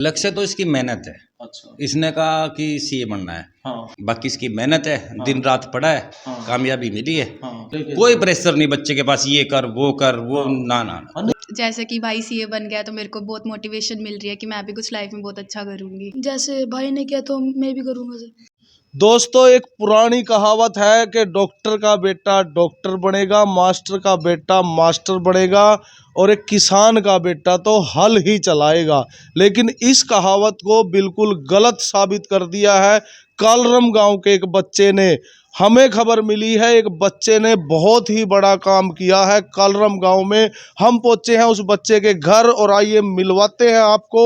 लक्ष्य तो इसकी मेहनत है। अच्छा। इसने कहा कि सीए बनना है। हाँ। बाकी इसकी मेहनत है, दिन रात पढ़ा है, हाँ। कामयाबी मिली है। हाँ। कोई प्रेशर नहीं बच्चे के पास, ये कर वो कर वो, हाँ। ना ना ना। जैसे कि भाई सीए बन गया तो मेरे को बहुत मोटिवेशन मिल रही है कि मैं भी कुछ लाइफ में बहुत अच्छा करूंगी। जैसे भाई ने किया तो मैं भी करूंगा। दोस्तों, एक पुरानी कहावत है कि डॉक्टर का बेटा डॉक्टर बनेगा, मास्टर का बेटा मास्टर बनेगा और एक किसान का बेटा तो हल ही चलाएगा। लेकिन इस कहावत को बिल्कुल गलत साबित कर दिया है कालरम गांव के एक बच्चे ने। हमें खबर मिली है एक बच्चे ने बहुत ही बड़ा काम किया है कालरम गांव में। हम पहुंचे हैं उस बच्चे के घर और आइए मिलवाते हैं आपको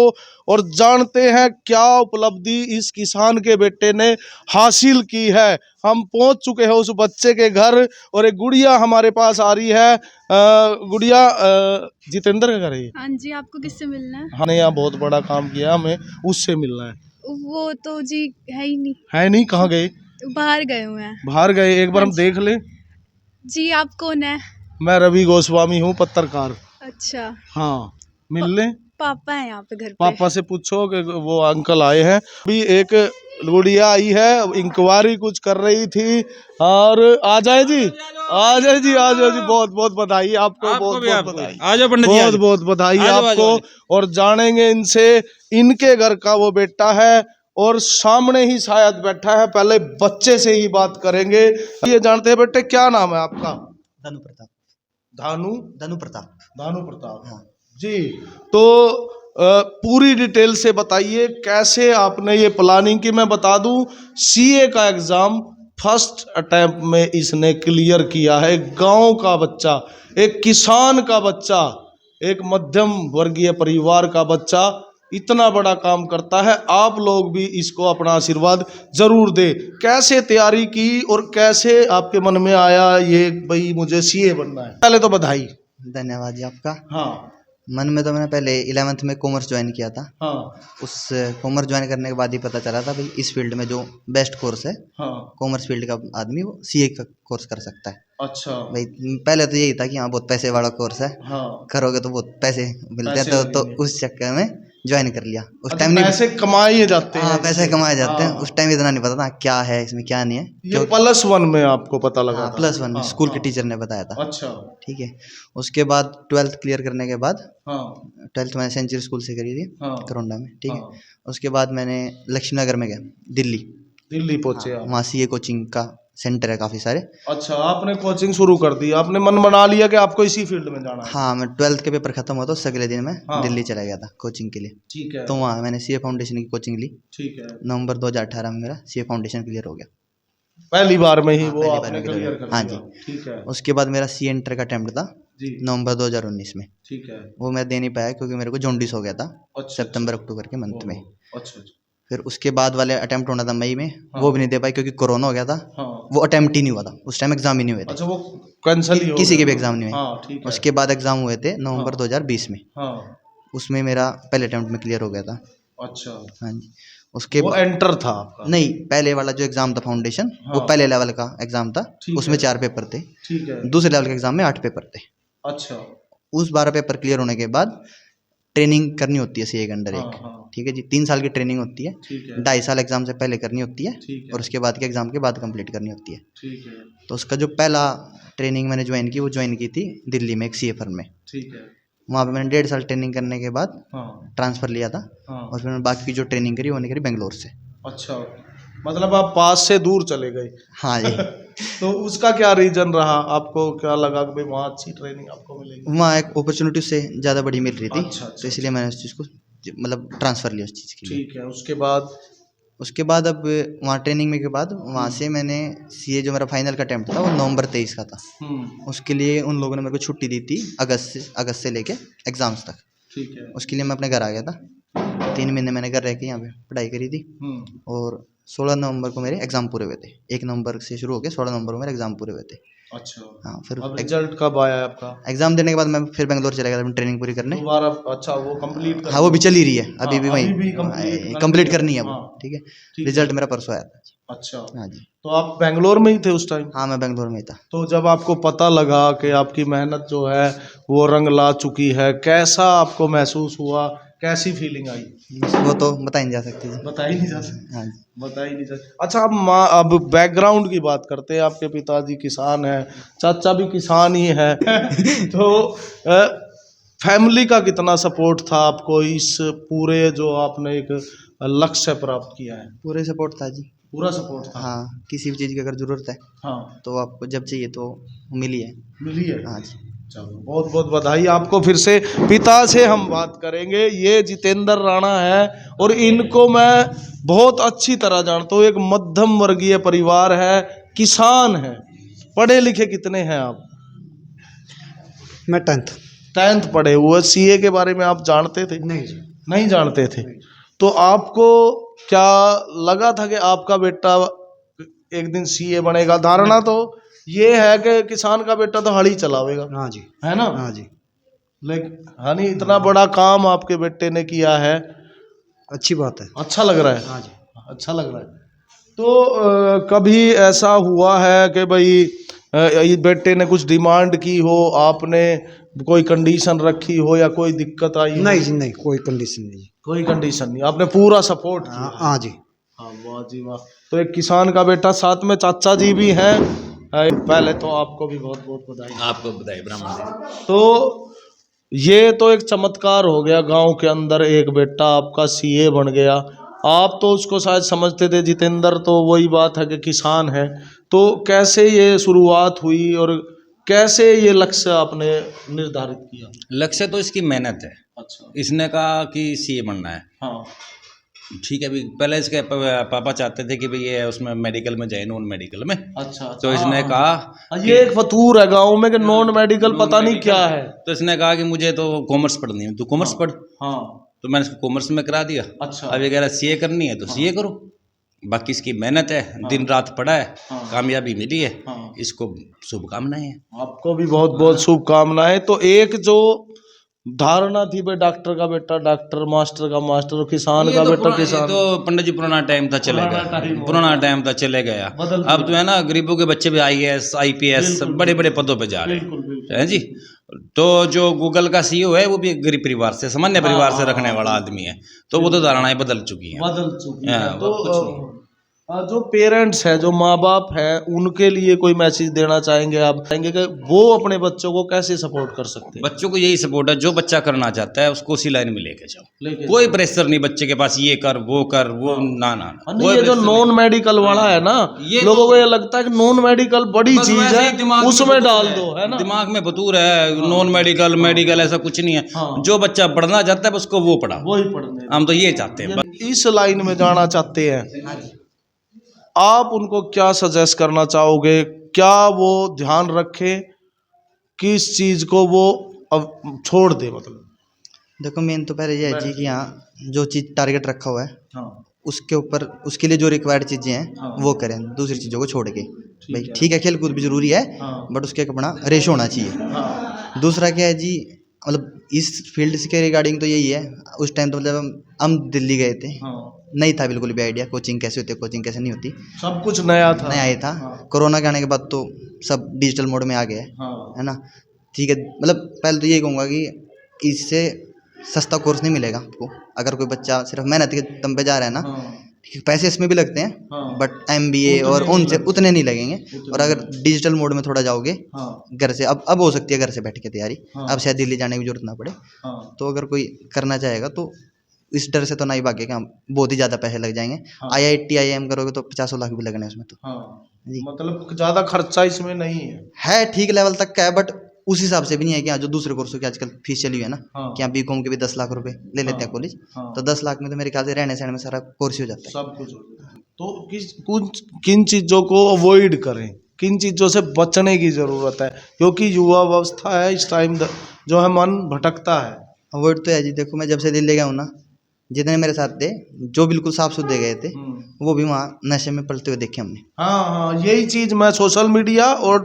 और जानते हैं क्या उपलब्धि इस किसान के बेटे ने हासिल की है। हम पहुंच चुके हैं उस बच्चे के घर और एक गुड़िया हमारे पास आ रही है। गुड़िया, जितेंद्र का घर है ये? हाँ जी, आपको किससे मिलना है? हमने यहाँ बहुत बड़ा काम किया, हमें उससे मिलना है। वो तो जी है ही नहीं। है नहीं? कहाँ गए? बाहर गए हुए हैं। बाहर गए? एक बार हम देख ले। जी, आप कौन है? मैं रवि गोस्वामी हूँ, पत्रकार। अच्छा। हाँ, मिल ले। पापा है यहाँ पे घर पे। पापा से पूछो कि वो अंकल आए हैं। अभी एक गुड़िया आई है, इंक्वायरी कुछ कर रही थी और आ जाए जी, आ जाए जी, आ जाए जी। बहुत बहुत बधाई आपको, बहुत बहुत बधाई, आ जाओ पंडित जी, बहुत बहुत बधाई आपको। और जानेंगे इनसे, इनके घर का वो बेटा है और सामने ही शायद बैठा है। पहले बच्चे से ही बात करेंगे। ये जानते हैं बेटे, क्या नाम है आपका? धानु प्रताप। धानु प्रताप। धानु प्रताप। हाँ जी, तो पूरी डिटेल से बताइए कैसे आपने ये प्लानिंग की। मैं बता दूं, सीए का एग्जाम फर्स्ट अटेम्प्ट में इसने क्लियर किया है। गांव का बच्चा, एक किसान का बच्चा, एक मध्यम वर्गीय परिवार का बच्चा इतना बड़ा काम करता है। आप लोग भी इसको अपना आशीर्वाद जरूर दे। कैसे तैयारी की और कैसे आपके मन में आया ये भाई मुझे सीए बनना है? पहले तो बधाई। धन्यवाद जी आपका। हाँ। मन में तो मैंने पहले 11th में कॉमर्स ज्वाइन किया था। हाँ। उस कॉमर्स ज्वाइन करने के बाद ही पता चला था भाई इस फील्ड में जो बेस्ट कोर्स है, हाँ। कॉमर्स फील्ड का आदमी वो सीए का कोर्स कर सकता है। अच्छा। भाई पहले तो यही था कि हाँ बहुत पैसे वाला कोर्स है, हाँ। करोगे तो बहुत पैसे मिलते हैं, तो उस चक्कर में ज्वाइन कर लिया। उस अच्छा, टाइम नहीं, पैसे कमाए जाते हैं। हाँ पैसे कमाए जाते हैं। हाँ। उस टाइम इतना नहीं पता था क्या है इसमें क्या नहीं है। ये +1 में आपको पता लगा हाँ, था? +1 में हाँ, स्कूल के हाँ। टीचर ने बताया था। अच्छा। ठीक है। उसके बाद 12th क्लियर करने के बाद, हाँ। 12th मैंने सेंचुरी स्कूल से करी थी, हाँ। करोंडा में। ठीक है। हाँ। उसके बाद मैंने लक्ष्मी नगर में गया, दिल्ली पहुंचे आप? वहाँ सीए कोचिंग का सेंटर है काफ़ी सारे। अच्छा, आपने कोचिंग शुरू कर दी, आपने मन बना लिया कि आपको इसी फील्ड में जाना है? हाँ, मैं 12th के पेपर खत्म हुआ तो उससे अगले दिन मैं हाँ। दिल्ली चला गया था कोचिंग के लिए। ठीक है। तो वहाँ मैंने सीए फाउंडेशन की कोचिंग ली। ठीक है। नवंबर 2018 में मेरा सीए फाउंडेशन क्लियर हो गया। पहली बार में ही हाँ, वो पहली बार आपने में क्लियर clear कर हाँ दिया। जी। ठीक है। उसके बाद मेरा सी एंटर का अटेम्प्ट था जी। नवंबर 2019 में। ठीक है। वो मैं दे नहीं पाया क्योंकि मेरे को जॉन्डिस हो गया था अच्छा। सितंबर अक्टूबर के मंथ में। अच्छा। फिर उसके बाद वाले अटेम्प्ट होना था मई में, वो भी नहीं दे पाई क्योंकि कोरोना हो गया था। हाँ। वो अटेम्प्ट ही नहीं हुआ था, उस टाइम एग्जाम ही नहीं हुए थे। अच्छा, वो कैंसिल ही हो किसी गया। के भी एग्जाम नहीं हुए। हाँ, ठीक है। उसके बाद एग्जाम हुए थे नवंबर 2020 में। हाँ। उसमें मेरा पहले अटेम्प्ट में क्लियर हो गया था। अच्छा। हाँ जी। उसके वो एंटर था आपका? नहीं, पहले वाला जो एग्जाम था फाउंडेशन, वो हाँ। पहले लेवल का एग्जाम था। ठीक उसमें है। 4 पेपर थे। ठीक है। दूसरे लेवल के एग्जाम में 8 पेपर थे। अच्छा। उस 12 पेपर क्लियर होने के बाद ट्रेनिंग करनी होती है सीए के अंडर हाँ, एक। हाँ। ठीक ठीक है जी, 3 साल की ट्रेनिंग होती है। है। 2.5 साल एग्जाम से पहले करनी होती है ठीक है। और उसके बाद के एग्जाम के बाद कंप्लीट करनी होती है। ठीक है। तो उसका जो पहला ट्रेनिंग मैंने ज्वाइन की, वो ज्वाइन की थी दिल्ली में एक सीए फर्म में। ठीक है। वहाँ पे मैंने 1.5 साल ट्रेनिंग करने के बाद हाँ। ट्रांसफ़र लिया था। हाँ। और फिर मैंने बाकी की जो ट्रेनिंग करी वो नहीं करी बेंगलोर से। अच्छा, मतलब आप पास से दूर चले गए। हाँ जी। तो उसका क्या रीजन रहा? आपको क्या लगा कि भाई वहाँ अच्छी ट्रेनिंग आपको मिलेगी? वहाँ एक अपॉर्चुनिटी से ज़्यादा बड़ी मिल रही थी। अच्छा। तो इसलिए मैंने उस चीज़ को मतलब ट्रांसफ़र लिया उस चीज़ के लिए। ठीक है। उसके बाद अब वहाँ ट्रेनिंग में के बाद वहाँ से मैंने सीए जो मेरा फाइनल का अटेम्प्ट था वो नवंबर 23 का था। उसके लिए उन लोगों ने मेरे को छुट्टी दी थी अगस्त से लेके एग्ज़ाम्स तक। ठीक है। उसके लिए मैं अपने घर आ गया था। 3 महीने मैंने घर रह के यहाँ पे पढ़ाई करी थी। और 16 नवंबर को मेरे एग्ज़ाम पूरे हुए थे। 1 नवंबर से शुरू हो के 16 नवंबर को मेरे एग्ज़ाम पूरे हुए थे। अच्छा। हाँ, फिर अब रिजल्ट कब आया आपका? एग्ज़ाम देने के बाद मैं फिर बेंगलोर चला गया था ट्रेनिंग पूरी करने। दोबारा? अच्छा, वो कंप्लीट? हाँ, वो भी चल ही रही है अभी भी, अभी वहीं भी कंप्लीट करनी है वो। हाँ। ठीक है। ठीक रिजल्ट है। मेरा परसों आया था। अच्छा। हाँ जी। तो आप बेंगलोर में ही थे उस टाइम? हाँ, मैं बेंगलोर में ही था। तो जब आपको पता लगा कि आपकी मेहनत जो है वो रंग ला चुकी है, कैसा आपको महसूस हुआ? कैसी फीलिंग आई? वो तो बता ही नहीं जा सकती जी। बता ही नहीं जा सकती। हाँ बता ही नहीं सकती। अच्छा, अब बैकग्राउंड की बात करते हैं। आपके पिताजी किसान हैं, चाचा भी किसान ही है। तो फैमिली का कितना सपोर्ट था आपको इस पूरे जो आपने एक लक्ष्य प्राप्त किया है? पूरे सपोर्ट था जी। पूरा सपोर्ट था। हाँ, किसी भी चीज़ की अगर ज़रूरत है हाँ, तो आपको जब चाहिए तो मिली है। मिली है। हाँ जी। चलो, बहुत बहुत बधाई आपको। फिर से पिता से हम बात करेंगे। ये जितेंद्र राणा है और इनको मैं बहुत अच्छी तरह जानता हूँ। एक मध्यम वर्गीय परिवार है, किसान है। पढ़े लिखे कितने हैं आप? मैं 10th पढ़े हुए। सीए के बारे में आप जानते थे? नहीं जी। नहीं जानते थे। तो आपको क्या लगा था कि आपका बेटा एक दिन सीए बनेगा? धारणा तो ये है कि किसान का बेटा तो हल ही चलावेगा, हाँ जी। है ना? हाँ जी, लेकिन हानि इतना बड़ा काम आपके बेटे ने किया है, अच्छी बात है। अच्छा लग रहा है। हाँ जी। अच्छा लग रहा है। तो कभी ऐसा हुआ है कि भाई ये बेटे ने कुछ डिमांड की हो, आपने कोई कंडीशन रखी हो या कोई दिक्कत आई हो? नहीं जी, नहीं, कोई कंडीशन नहीं जी। कोई कंडीशन नहीं, आपने पूरा सपोर्ट किया। हाँ जी। हाँ, वाह जी वाह। तो एक किसान का बेटा, साथ में चाचा जी भी हैं। पहले तो आपको भी बहुत बहुत बधाई। आपको बधाई ब्राह्मण जी। तो ये तो एक चमत्कार हो गया, गांव के अंदर एक बेटा आपका सीए बन गया। आप तो उसको शायद समझते थे जितेंद्र, तो वही बात है कि किसान है। तो कैसे ये शुरुआत हुई और कैसे ये लक्ष्य आपने निर्धारित किया? लक्ष्य तो इसकी मेहनत है। अच्छा। इसने कहा कि सीए बनना है। हाँ। ठीक है। अभी पहले इसके पापा चाहते थे कि भाई ये उसमें मेडिकल में जाए, नॉन मेडिकल में। अच्छा। तो इसने हाँ, कहा ये एक फतूर है गांव में कि नॉन मेडिकल पता नहीं क्या है। तो इसने कहा कि मुझे तो कॉमर्स पढ़नी है, तू कॉमर्स पढ़। हाँ। तो मैंने इसको कॉमर्स में करा दिया। अच्छा। अब ये कह रहा सीए करनी है तो सीए करो। बाकी इसकी मेहनत है, दिन रात पढ़ा है, कामयाबी मिली है। इसको शुभकामनाएं हैं। आपको भी बहुत बहुत शुभकामनाएं। तो एक जो धारणा थी भाई डॉक्टर का बेटा डॉक्टर, मास्टर का मास्टर, किसान का बेटा ये किसान, तो पंडित जी पुराना टाइम था, चले गया। पुराना टाइम था, चले गया। अब तो है ना, गरीबों के बच्चे भी आईएएस आईपीएस बड़े बड़े पदों पे जा रहे हैं जी। तो जो गूगल का सीईओ है वो भी एक गरीब परिवार से, सामान्य परिवार से रखने वाला आदमी है। तो वो तो धारणाएं बदल चुकी हैं। तो जो पेरेंट्स हैं, जो माँ बाप हैं, उनके लिए कोई मैसेज देना चाहेंगे आप? चाहेंगे कि वो अपने बच्चों को कैसे सपोर्ट कर सकते हैं? बच्चों को यही सपोर्ट है, जो बच्चा करना चाहता है उसको उसी लाइन में लेके जाओ। कोई प्रेशर नहीं बच्चे के पास, ये कर वो कर वो, ना ना ना। ये जो नॉन मेडिकल वाला है ना, लोगों को ये लगता है कि नॉन मेडिकल बड़ी चीज है, उसमें डाल दो, है ना? दिमाग में फतूर है। नॉन मेडिकल मेडिकल ऐसा कुछ नहीं है। जो बच्चा पढ़ना चाहता है उसको वो पढ़ा, वही पढ़ने। हम तो ये चाहते हैं। इस लाइन में जाना चाहते हैं, आप उनको क्या सजेस्ट करना चाहोगे? क्या वो ध्यान रखें, किस चीज को वो अब छोड़ दे? मतलब देखो, मेन तो पहले ये है जी कि हाँ, जो चीज़ टारगेट रखा हुआ है हाँ, उसके ऊपर, उसके लिए जो रिक्वायर्ड चीज़ें हैं वो करें, दूसरी चीज़ों को छोड़ के। भाई ठीक है, खेल कूद भी ज़रूरी है, बट उसके एक अपना रेशो होना चाहिए। दूसरा क्या है जी, मतलब इस फील्ड के रिगार्डिंग तो यही है। उस टाइम तो मतलब हम दिल्ली गए थे, नहीं था बिल्कुल भी आइडिया कोचिंग कैसे होती है, कोचिंग कैसे नहीं होती, सब कुछ नया था। नया ही था। कोरोना के आने के बाद तो सब डिजिटल मोड में आ गया है ना। ठीक है, मतलब पहले तो यही कहूँगा कि इससे सस्ता कोर्स नहीं मिलेगा आपको। अगर कोई बच्चा सिर्फ मेहनत के दम पे जा रहा है ना, पैसे इसमें भी लगते हैं, बट MBA और उनसे उतने नहीं लगेंगे। और अगर डिजिटल मोड में थोड़ा जाओगे घर से, अब हो सकती है घर से बैठ के तैयारी, अब शायद दिल्ली जाने की जरूरत ना पड़े। तो अगर कोई करना चाहेगा तो इस डर से तो नहीं भागे कि हम बहुत ही ज़्यादा पैसे लग जाएंगे। IIT IIM करोगे तो 50 लाख भी लगने उसमें तो जी। मतलब ज्यादा खर्चा इसमें नहीं है ठीक लेवल तक का है, बट उस हिसाब से भी नहीं है कि हाँ, जो दूसरे कोर्सों की आजकल फीस चली हुई है ना, कि यहाँ BCom के भी 10 लाख रुपए ले लेते हैं कॉलेज। तो 10 लाख में तो मेरे ख्याल से रहने सहने में सारा कोर्स हो जाता है, सब कुछ। तो किन चीज़ों को अवॉइड करें, किन चीज़ों से बचने की ज़रूरत है? क्योंकि युवा अवस्था है, इस टाइम जो है मन भटकता है। अवॉइड तो है जी। देखो, मैं जब से दिल्ली गया हूँ ना, जितने मेरे साथ थे जो बिल्कुल साफ सुथरे गए थे, वो भी वहाँ नशे में पलते हुए देखे हमने। हाँ, यही चीज़ मैं सोशल मीडिया और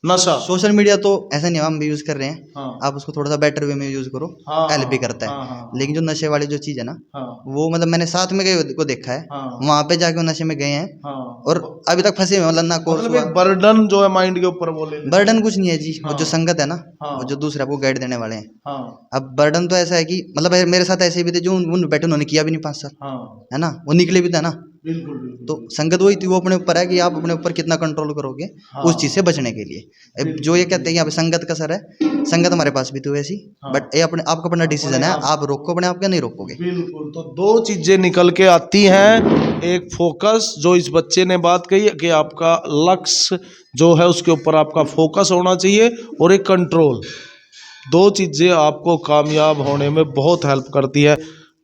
नशा। सोशल मीडिया तो ऐसा नहीं है, हम भी यूज़ कर रहे हैं। हाँ। आप उसको थोड़ा सा बेटर वे में यूज़ करो, हाँ, हेल्प भी करता है। हाँ। लेकिन जो नशे वाली जो चीज़ है ना, हाँ। वो मतलब मैंने साथ में गए को देखा है, हाँ। वहाँ पे जाके वो नशे में गए हैं हाँ। और अभी तक फंसे हुए हैं, मतलब ना कोर्स मतलब हुआ। एक बर्डन जो है माइंड के ऊपर वो ले लेते हैं। बर्डन कुछ नहीं है जी, वो हाँ। जो संगत है ना, हाँ। वो जो दूसरे आपको गाइड देने वाले हैं। हाँ। अब बर्डन तो ऐसा है कि मतलब मेरे साथ ऐसे भी थे जो उन बैठे, उन्होंने किया भी नहीं 5 साल, हाँ। है ना, वो निकले भी था ना। बिल्कुल बिल्कुल। तो संगत वही थी, वो अपने ऊपर है कि आप अपने ऊपर कितना कंट्रोल करोगे हाँ। उस चीज़ से बचने के लिए। अब जो ये कहते हैं कि यहाँ पे संगत का असर है, संगत हमारे पास भी तो वैसी, हाँ। बट ये अपने आपका अपना डिसीजन है, आप- आप रोको अपने आप, क्या नहीं रोकोगे। बिल्कुल। तो दो चीजें निकल के आती हैं, एक फोकस जो इस बच्चे ने बात कही है कि आपका लक्ष्य जो है उसके ऊपर आपका फोकस होना चाहिए, और एक कंट्रोल। दो चीजें आपको कामयाब होने में बहुत हेल्प करती है।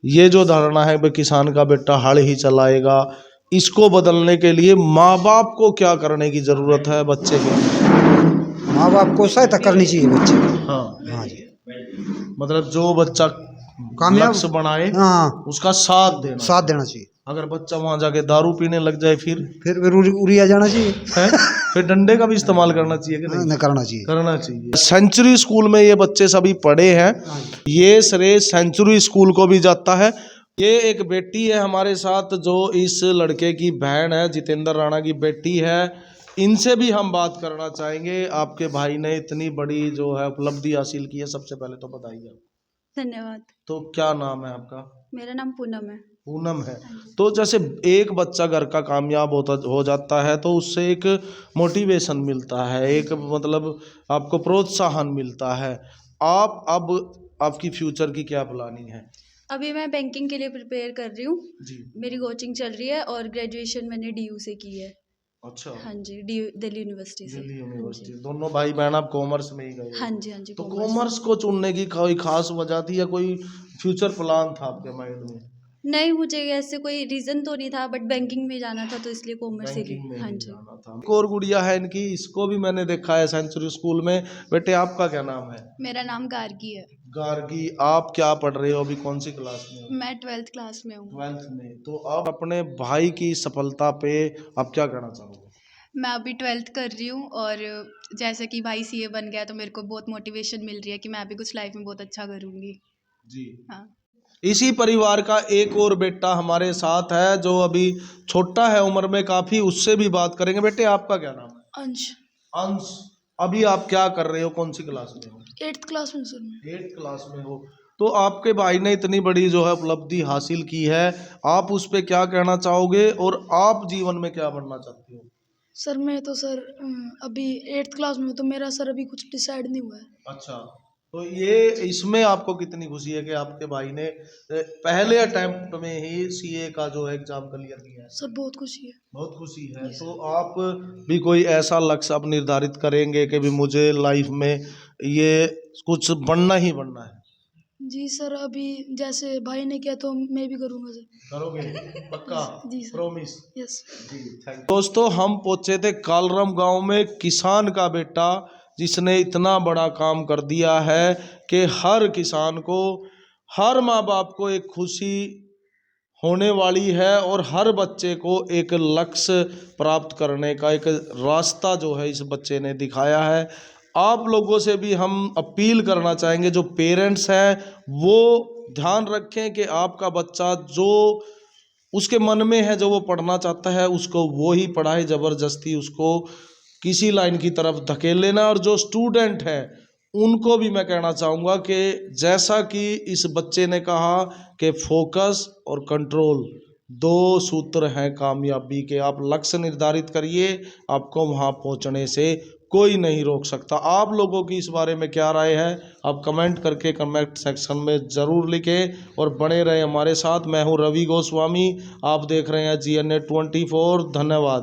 ये जो धारणा है भाई किसान का बेटा हल ही चलाएगा, इसको बदलने के लिए माँ बाप को क्या करने की जरूरत है बच्चे के? माँ बाप को सहायता करनी चाहिए बच्चे की। हाँ। हाँ जी, मतलब जो बच्चा कामयाब लक्ष्य बनाए हाँ, उसका साथ देना। साथ देना चाहिए। अगर बच्चा वहां जाके दारू पीने लग जाए फिर उड़िया जाना चाहिए, है फिर डंडे का भी इस्तेमाल करना चाहिए कि नहीं? नहीं करना चाहिए। करना चाहिए। सेंचुरी स्कूल में ये बच्चे सभी पढ़े हैं, ये श्रेय सेंचुरी स्कूल को भी जाता है। ये एक बेटी है हमारे साथ जो इस लड़के की बहन है, जितेंद्र राणा की बेटी है। इनसे भी हम बात करना चाहेंगे। आपके भाई ने इतनी बड़ी जो है उपलब्धि हासिल की है, सबसे पहले तो बताइए आप। धन्यवाद। तो क्या नाम है आपका? मेरा नाम पूनम है। पूनम है। तो जैसे एक बच्चा घर का कामयाब हो जाता है तो उससे एक मोटिवेशन मिलता है, एक मतलब आपको प्रोत्साहन मिलता है। आप अब आपकी फ्यूचर की क्या प्लानिंग है? अभी मैं बैंकिंग के लिए प्रिपेयर कर रही हूँ। जी। मेरी कोचिंग चल रही है और ग्रेजुएशन मैंने DU से की है। अच्छा। हाँ जी, दिल्ली यूनिवर्सिटी से। दिल्ली यूनिवर्सिटी। दोनों भाई बहन आप कॉमर्स में ही गए? हाँ जी, हाँ जी। तो कॉमर्स को चुनने की कोई खास वजह थी या कोई फ्यूचर प्लान था आपके माइंड में? नहीं, मुझे ऐसे कोई रीज़न तो नहीं था, बट बैंकिंग में जाना था तो इसलिए कॉमर्स ही ली। बैंकिंग में हाँ ही जी। जाना था। एक और गुड़िया है इनकी, इसको भी मैंने देखा है सेंचुरी स्कूल में। बेटे आपका क्या नाम है? मेरा नाम गार्गी है। गार्गी, आप क्या पढ़ रहे हो अभी, कौन सी क्लास में हो? मैं 12th क्लास में हूँ। 12th में। तो आप अपने भाई की सफलता पे आप क्या कहना चाहोगे? मैं अभी 12th कर रही हूँ और जैसे कि भाई CA बन गया तो मेरे को बहुत मोटिवेशन मिल रही है कि मैं भी कुछ लाइफ में बहुत अच्छा करूँगी। जी। हाँ। इसी परिवार का एक और बेटा हमारे साथ है जो अभी छोटा है उम्र में काफी, उससे भी बात करेंगे। बेटे आपका क्या नाम है? अंश। अंश, अभी आप क्या कर रहे हो, कौन सी क्लास में हो? 8th क्लास में सर मैं। 8th क्लास में हो। तो आपके भाई ने इतनी बड़ी जो है उपलब्धि हासिल की है, आप उस पे क्या कहना चाहोगे और आप जीवन में क्या बनना चाहते हो? सर मैं तो सर अभी 8th क्लास में हूँ, तो मेरा सर अभी कुछ डिसाइड नहीं हुआ है। अच्छा। तो ये इसमें आपको कितनी खुशी है कि आपके भाई ने पहले अटेम्प्ट में ही CA का जो है एग्जाम क्लियर किया है? सर बहुत खुशी है। बहुत खुशी है। तो आप भी कोई ऐसा लक्ष्य आप निर्धारित करेंगे कि भी मुझे लाइफ में ये कुछ बनना ही बनना है? जी सर, अभी जैसे भाई ने किया तो मैं भी करूँगा सर। करोगे पक्का? जी सर। प्रॉमिस? यस। जी, थैंक यू। दोस्तों हम पहुंचे थे कालरम गांव में, किसान का बेटा जिसने इतना बड़ा काम कर दिया है कि हर किसान को, हर माँ बाप को एक खुशी होने वाली है और हर बच्चे को एक लक्ष्य प्राप्त करने का एक रास्ता जो है इस बच्चे ने दिखाया है। आप लोगों से भी हम अपील करना चाहेंगे, जो पेरेंट्स हैं वो ध्यान रखें कि आपका बच्चा जो उसके मन में है, जो वो पढ़ना चाहता है, उसको वो ही पढ़ाए, ज़बरदस्ती उसको किसी लाइन की तरफ धकेल लेना। और जो स्टूडेंट है उनको भी मैं कहना चाहूँगा कि जैसा कि इस बच्चे ने कहा कि फोकस और कंट्रोल दो सूत्र हैं कामयाबी के। आप लक्ष्य निर्धारित करिए, आपको वहाँ पहुँचने से कोई नहीं रोक सकता। आप लोगों की इस बारे में क्या राय है, आप कमेंट करके कमेंट सेक्शन में ज़रूर लिखें और बने रहे हमारे साथ। मैं हूँ रवि गोस्वामी, आप देख रहे हैं GNA 24। धन्यवाद।